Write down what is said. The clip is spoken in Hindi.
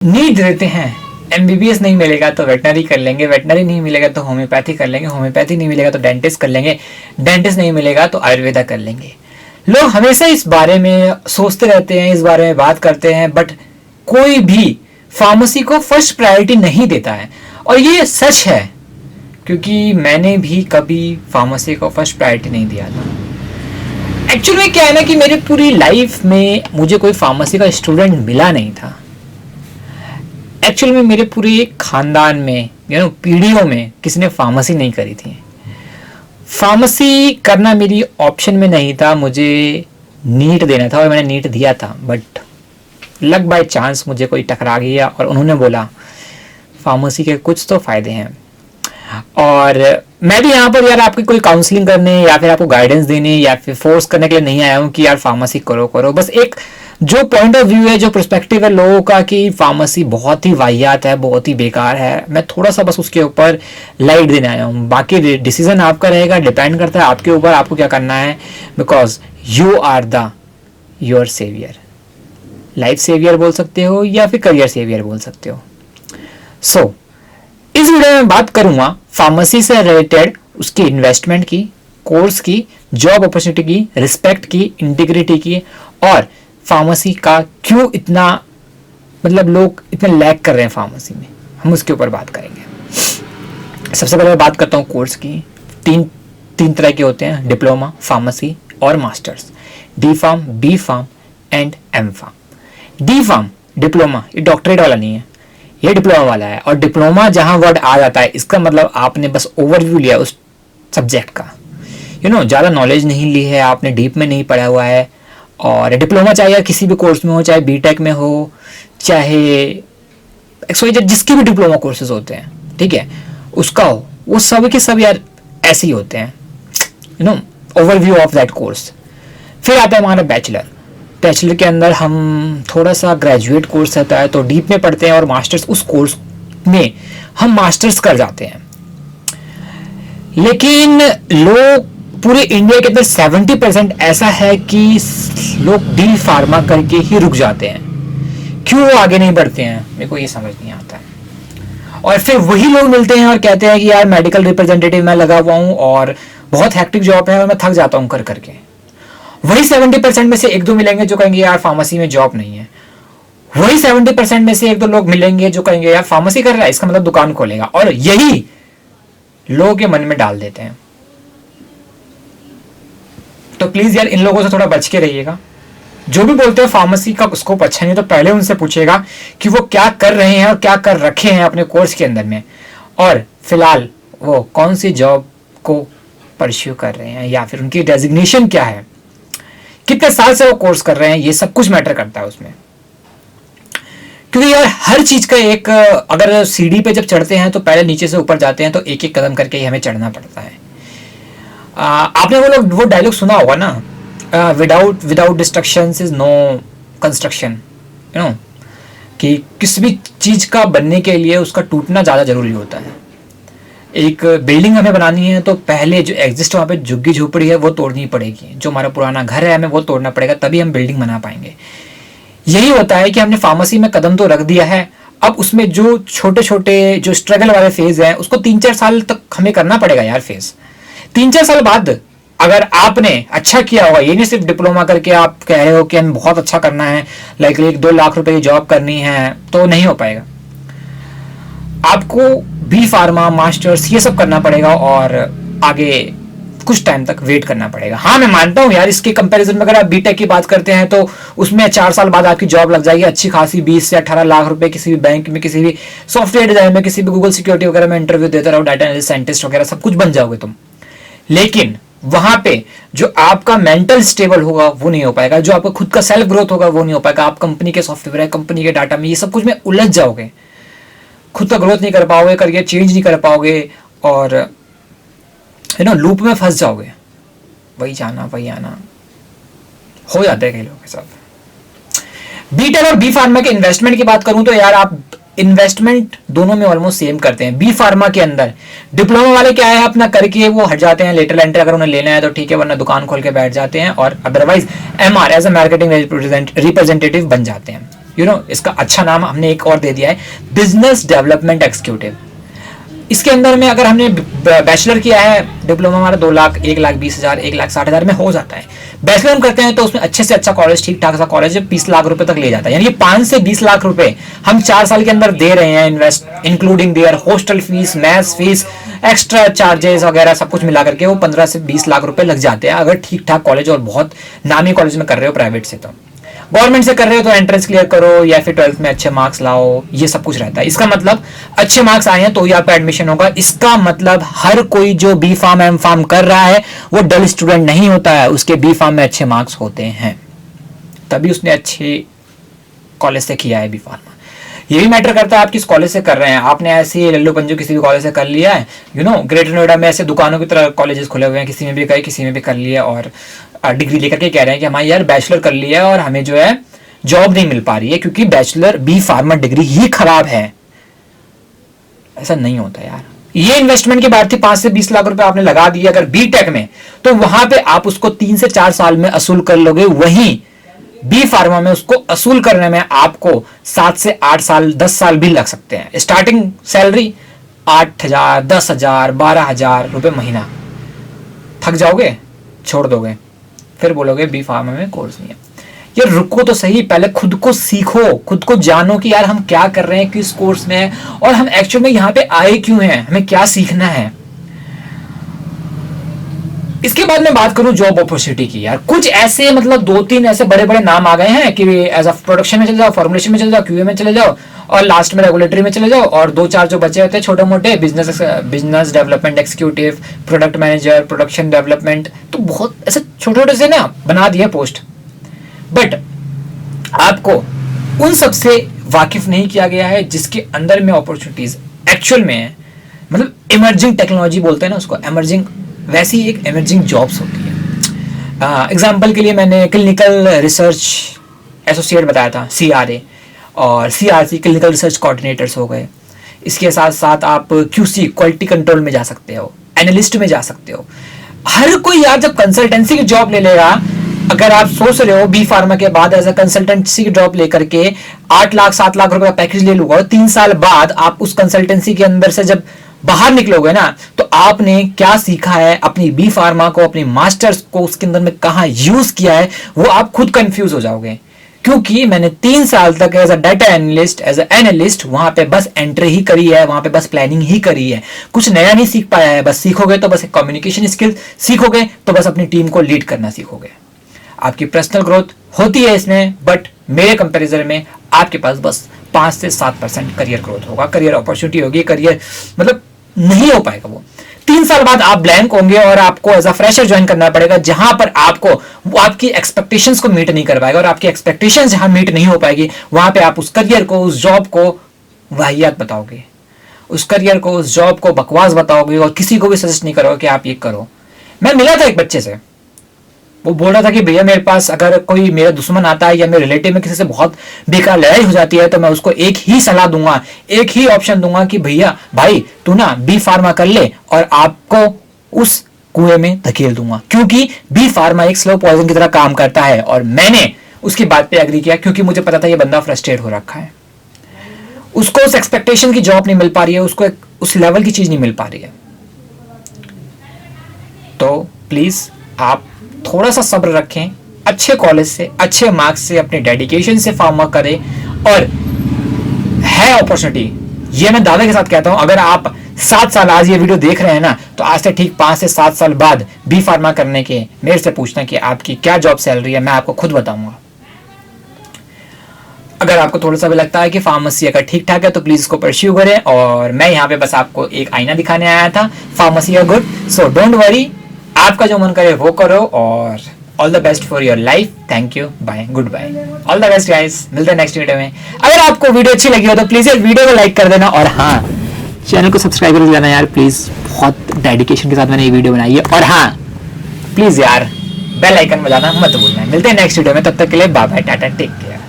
नीट देते हैं, एमबीबीएस नहीं मिलेगा तो वेटनरी कर लेंगे, वेटनरी नहीं मिलेगा तो होम्योपैथी कर लेंगे, होम्योपैथी नहीं मिलेगा तो डेंटिस्ट कर लेंगे, डेंटिस्ट नहीं मिलेगा तो आयुर्वेदा कर लेंगे। लोग हमेशा इस बारे में सोचते रहते हैं, इस बारे में बात करते हैं, बट कोई भी फार्मेसी को फर्स्ट प्रायोरिटी नहीं देता है। और ये सच है, क्योंकि मैंने भी कभी फार्मेसी को फर्स्ट प्रायोरिटी नहीं दिया था। एक्चुअली में क्या है ना कि मेरी पूरी लाइफ में मुझे कोई फार्मेसी का स्टूडेंट मिला नहीं था। एक्चुअली में मेरे पूरे खानदान में पीढ़ियों में किसी ने फार्मेसी नहीं करी थी। फार्मेसी करना मेरी ऑप्शन में नहीं था, मुझे नीट देना था और मैंने नीट दिया था। बट लक बाय चांस मुझे कोई टकरा गया और उन्होंने बोला फार्मेसी के कुछ तो फायदे हैं। और मैं भी यहाँ पर यार आपकी कोई काउंसलिंग करने या फिर आपको गाइडेंस देने या फिर फोर्स करने के लिए नहीं आया हूँ कि यार फार्मेसी करो करो। बस एक जो पॉइंट ऑफ व्यू है, जो पर्सपेक्टिव है लोगों का कि फार्मेसी बहुत ही वाहियात है, बहुत ही बेकार है, मैं थोड़ा सा बस उसके ऊपर लाइट देने आया हूँ। बाकी डिसीजन आपका रहेगा, डिपेंड करता है आपके ऊपर, आपको क्या करना है, because you are the your saviour. Life saviour बोल सकते हो या फिर करियर सेवियर बोल सकते हो। सो इस वीडियो में बात करूंगा फार्मेसी से रिलेटेड उसकी इन्वेस्टमेंट की, कोर्स की, जॉब अपॉर्चुनिटी की, रिस्पेक्ट की, इंटीग्रिटी की, और फार्मेसी का क्यों इतना लोग इतने लैग कर रहे हैं फार्मेसी में, हम उसके ऊपर बात करेंगे। सबसे पहले मैं बात करता हूँ कोर्स की। तीन तरह के होते हैं, डिप्लोमा, फार्मेसी और masters. D pharm, B pharm and M pharm. D pharm diploma, ये डॉक्टरेट वाला नहीं है, ये डिप्लोमा वाला है। और डिप्लोमा जहां वर्ड आ जाता है, इसका मतलब आपने बस ओवरव्यू लिया उस सब्जेक्ट का, ज़्यादा नॉलेज नहीं ली है आपने, डीप में नहीं पढ़ा हुआ है। और डिप्लोमा चाहे किसी भी कोर्स में हो, चाहे बीटेक में हो, चाहे एक्सवाइजेड जिसके भी डिप्लोमा कोर्सेज होते हैं, ठीक है, उसका हो, वो सब के सब यार ऐसे ही होते हैं, ओवरव्यू ऑफ दैट कोर्स। फिर आता है हमारा बैचलर। बैचलर के अंदर हम थोड़ा सा ग्रेजुएट कोर्स रहता है तो डीप में पढ़ते हैं, और मास्टर्स, उस कोर्स में हम मास्टर्स कर जाते हैं। लेकिन लोग पूरे इंडिया के अंदर 70% ऐसा है कि लोग डी फार्मा करके ही रुक जाते हैं। क्यों वो आगे नहीं बढ़ते हैं, मेरे को ये समझ नहीं आता है। और फिर वही लोग मिलते हैं और कहते हैं कि यार मेडिकल रिप्रेजेंटेटिव मैं लगा हुआ हूँ और बहुत हैक्टिक जॉब है और मैं थक जाता हूँ कर करके। वही 70% में से एक दो मिलेंगे जो कहेंगे यार फार्मेसी में जॉब नहीं है। वही 70% में से एक दो लोग मिलेंगे जो कहेंगे यार फार्मेसी कर रहा है, इसका मतलब दुकान खोलेगा। और यही लोगों के मन में डाल देते हैं। तो प्लीज यार इन लोगों से थोड़ा बच के रहिएगा। जो भी बोलते हैं फार्मेसी का स्कोप अच्छा नहीं, तो पहले उनसे पूछिएगा कि वो क्या कर रहे हैं और क्या कर रखे हैं अपने कोर्स के अंदर में, और फिलहाल वो कौन सी जॉब को परस्यू कर रहे हैं, या फिर उनकी डेजिग्नेशन क्या है, कितने साल से वो कोर्स कर रहे हैं, ये सब कुछ मैटर करता है उसमें। क्योंकि यार हर चीज का एक, अगर सीढ़ी पे जब चढ़ते हैं तो पहले नीचे से ऊपर जाते हैं, तो एक एक कदम करके ही हमें चढ़ना पड़ता है। आपने वो डायलॉग सुना होगा ना, without destructions is no construction, कि किसी भी चीज का बनने के लिए उसका टूटना ज्यादा जरूरी होता है। एक बिल्डिंग हमें बनानी है तो पहले जो एग्जिस्ट वहाँ पे झुग्गी झोपड़ी है वो तोड़नी पड़ेगी, जो हमारा पुराना घर है हमें वो तोड़ना पड़ेगा, तभी हम बिल्डिंग बना पाएंगे। यही होता है कि हमने फार्मेसी में कदम तो रख दिया है, अब उसमें जो छोटे छोटे जो स्ट्रगल वाले फेज है उसको 3-4 साल तक हमें करना पड़ेगा यार। फेज 3-4 साल बाद अगर आपने अच्छा किया होगा, ये नहीं सिर्फ डिप्लोमा करके आप कह रहे हो कि हमें बहुत अच्छा करना है, लाइक 1-2 लाख रुपए की जॉब करनी है, तो नहीं हो पाएगा। आपको बी फार्मा, मास्टर्स ये सब करना पड़ेगा और आगे कुछ टाइम तक वेट करना पड़ेगा। हाँ मैं मानता हूँ यार, इसके कंपैरिजन में अगर आप बीटेक की बात करते हैं तो उसमें 4 साल बाद आपकी जॉब लग जाएगी अच्छी खासी, 20 से 18 लाख रुपए किसी भी बैंक में, किसी भी सॉफ्टवेयर डिजाइन में, किसी भी गूगल सिक्योरिटी वगैरह में इंटरव्यू देते रहो, डाटा एनालिस्ट, साइंटिस्ट वगैरह सब कुछ बन जाओगे तुम। लेकिन वहां पे जो आपका मेंटल स्टेबल होगा वो नहीं हो पाएगा, जो आपका खुद का सेल्फ ग्रोथ होगा वो नहीं हो पाएगा। आप कंपनी के सॉफ्टवेयर, कंपनी के डाटा में, ये सब कुछ में उलझ जाओगे, खुद का ग्रोथ नहीं कर पाओगे, करियर चेंज नहीं कर पाओगे, और लूप में फंस जाओगे, वही जाना वही आना हो जाता है कई लोगों के साथ। बीटेक और बी फार्मा के इन्वेस्टमेंट की बात करूं तो यार आप इन्वेस्टमेंट दोनों में ऑलमोस्ट सेम करते हैं। बी फार्मा के अंदर डिप्लोमा वाले क्या है, अपना करके वो हट जाते हैं, लेटर एंट्री अगर उन्हें लेना है तो ठीक है, वरना दुकान खोल के बैठ जाते हैं, और otherwise MR as a marketing representative बन जाते हैं। इसका अच्छा नाम हमने एक और दे दिया है, बिजनेस डेवलपमेंट एक्जीक्यूटिव। इसके अंदर में अगर हमने बैचलर किया है, डिप्लोमा हमारा 2 लाख 1,20,000 1,60,000 में हो जाता है। बैचलर हम करते हैं तो उसमें अच्छे से अच्छा कॉलेज, ठीक ठाक सा कॉलेज 20 लाख रुपए तक ले जाता है, यानी कि 5 से 20 लाख रुपए हम 4 साल के अंदर दे रहे हैं invest, including there hostel fees, maths fees, extra charges वगैरह सब कुछ मिला करके वो 15 से 20 लाख रुपए लग जाते हैं, अगर ठीक ठाक कॉलेज और बहुत नामी कॉलेज में कर रहे हो प्राइवेट से। तो गवर्नमेंट से कर रहे हो तो एंट्रेंस क्लियर करो या फिर 12th में अच्छे मार्क्स लाओ, ये सब कुछ रहता है। इसका मतलब अच्छे मार्क्स आए हैं तो ही आपका एडमिशन होगा। इसका मतलब हर कोई जो बी फार्म एम फार्म कर रहा है वो डल स्टूडेंट नहीं होता है, उसके बी फार्म में अच्छे मार्क्स होते हैं, तभी उसने अच्छे कॉलेज से किया है बी फार्म। ये भी मैटर करता है आप किस कॉलेज से कर रहे हैं। आपने ऐसे लल्लू पंजू किसी भी कॉलेज से कर लिया है, ग्रेटर नोएडा में ऐसे दुकानों की तरह कॉलेजेस खुले हुए हैं, किसी में भी गए किसी में भी कर लिया और डिग्री लेकर के कह रहे हैं कि हमारे यार बैचलर कर लिया है और हमें जो है जॉब नहीं मिल पा रही है क्योंकि बैचलर बी फार्मा डिग्री ही खराब है। ऐसा नहीं होता यार। ये इन्वेस्टमेंट की बात थी, 5 से 20 लाख रुपए आपने लगा दिए अगर बीटेक में, तो वहां पे आप उसको 3 से 4 साल में असूल कर लोगे। वहीं बी फार्मा में उसको असूल करने में आपको 7 से 8 साल 10 साल भी लग सकते हैं। स्टार्टिंग सैलरी 8,000 10,000 12,000 रुपए महीना। थक जाओगे, छोड़ दोगे, फिर बोलोगे बी फार्मा में कोर्स नहीं है। यार रुको तो सही, पहले खुद को सीखो, खुद को जानो कि यार हम क्या कर रहे हैं, किस कोर्स में है और हम एक्चुअल में यहाँ पे आए क्यों हैं, हमें क्या सीखना है। इसके बाद मैं बात करूं जॉब अपॉर्चुनिटी की। यार कुछ ऐसे मतलब 2-3 ऐसे बड़े बड़े नाम आ गए हैं कि एज अ प्रोडक्शन में चले जाओ, फॉर्मुलेशन में चले जाओ, क्यूए में चले जाओ और लास्ट में रेगुलेटरी में चले जाओ, और 2-4 जो बचे होते हैं छोटे मोटे, business development executive, product manager, production development, तो बहुत ऐसे छोटे छोटे से ना बना दिए पोस्ट। बट आपको उन सबसे वाकिफ नहीं किया गया है जिसके अंदर में अपॉर्चुनिटीज एक्चुअल में है। मतलब इमर्जिंग टेक्नोलॉजी बोलते हैं ना उसको, इमर्जिंग, वैसी एक इमर्जिंग जॉब्स होती है। एग्जाम्पल के लिए मैंने क्लिनिकल रिसर्च एसोसिएट बताया था, CRA, और CRC क्लिनिकल रिसर्च कोऑर्डिनेटर्स हो गए। इसके साथ साथ आप QC क्वालिटी कंट्रोल में जा सकते हो, एनालिस्ट में जा सकते हो। हर कोई यार जब कंसल्टेंसी की जॉब ले लेगा, अगर आप सोच रहे हो बी फार्मा के बाद एज अ कंसल्टेंसी की जॉब लेकर के 8 लाख 7 लाख रुपए का पैकेज ले लूंगा, और 3 साल बाद आप उस कंसल्टेंसी के अंदर से जब बाहर निकलोगे ना, तो आपने क्या सीखा है, अपनी बी फार्मा को, अपनी मास्टर्स को उसके अंदर में कहां यूज किया है, वो आप खुद कंफ्यूज हो जाओगे। क्योंकि मैंने 3 साल तक as a data analyst, as a analyst वहां पे बस एंट्री ही करी है, वहां पे बस प्लानिंग ही करी है, कुछ नया नहीं सीख पाया है। बस सीखोगे तो बस कम्युनिकेशन स्किल सीखोगे, तो बस अपनी टीम को लीड करना सीखोगे। आपकी पर्सनल ग्रोथ होती है इसमें, बट मेरे कंपैरिजन में आपके पास बस 5 से 7% करियर ग्रोथ होगा, करियर अपॉर्चुनिटी होगी, करियर मतलब नहीं हो पाएगा वो। 3 साल बाद आप ब्लैंक होंगे और आपको एज अ फ्रेशर ज्वाइन करना पड़ेगा, जहां पर आपको वो आपकी एक्सपेक्टेशंस को मीट नहीं कर पाएगा, और आपकी एक्सपेक्टेशंस जहां मीट नहीं हो पाएगी, वहां पे आप उस करियर को, उस जॉब को वाहियात बताओगे, उस करियर को, उस जॉब को बकवास बताओगे, और किसी को भी सजेस्ट नहीं करोगे कि आप ये करो। मैं मिला था एक बच्चे से, वो बोल रहा था कि भैया मेरे पास अगर कोई मेरा दुश्मन आता है या मेरे रिलेटिव में किसी से बहुत बेकार लड़ाई हो जाती है, तो मैं उसको एक ही सलाह दूंगा, एक ही ऑप्शन दूंगा कि भैया भाई तू ना बी फार्मा कर ले, और आपको उस कुएं में धकेल दूंगा, क्योंकि बी फार्मा एक स्लो पॉइजन की तरह काम करता है। और मैंने उसकी बात पे एग्री किया, क्योंकि मुझे पता था ये बंदा फ्रस्ट्रेट हो रखा है, उसको उस एक्सपेक्टेशन की जॉब नहीं मिल पा रही है, उसको उस लेवल की चीज नहीं मिल पा रही है। तो प्लीज आप थोड़ा सा सब्र रखें, अच्छे कॉलेज से, अच्छे मार्क्स से, अपने डेडिकेशन से फार्मा करें, और है अपॉर्चुनिटी, ये मैं दावे के साथ कहता हूं। अगर आप 7 साल आज ये वीडियो देख रहे हैं ना, तो आज से ठीक 5 से 7 साल बाद बी फार्मा करने के मेरे से पूछना कि आपकी क्या जॉब सैलरी है, मैं आपको खुद बताऊंगा। अगर आपको थोड़ा सा भी लगता है कि फार्मेसी अगर ठीक ठाक है, तो प्लीज इसको परस्यू करें। और मैं यहाँ पे बस आपको एक आईना दिखाने आया था, pharmacy are good, so don't worry, आपका जो मन करे वो करो, और all the best for your life. Thank you, bye, good bye, all the best guys, मिलते हैं नेक्स्ट वीडियो में। अगर आपको वीडियो अच्छी लगी हो तो प्लीज यार वीडियो को लाइक कर देना, और हाँ चैनल को सब्सक्राइब कर देना यार प्लीज, बहुत डेडिकेशन के साथ मैंने ये वीडियो बनाई है। और हाँ प्लीज यार बेल आइकन बजाना मत भूलना। मिलते हैं नेक्स्ट वीडियो में, तब तक के लिए bye bye, tata, take care.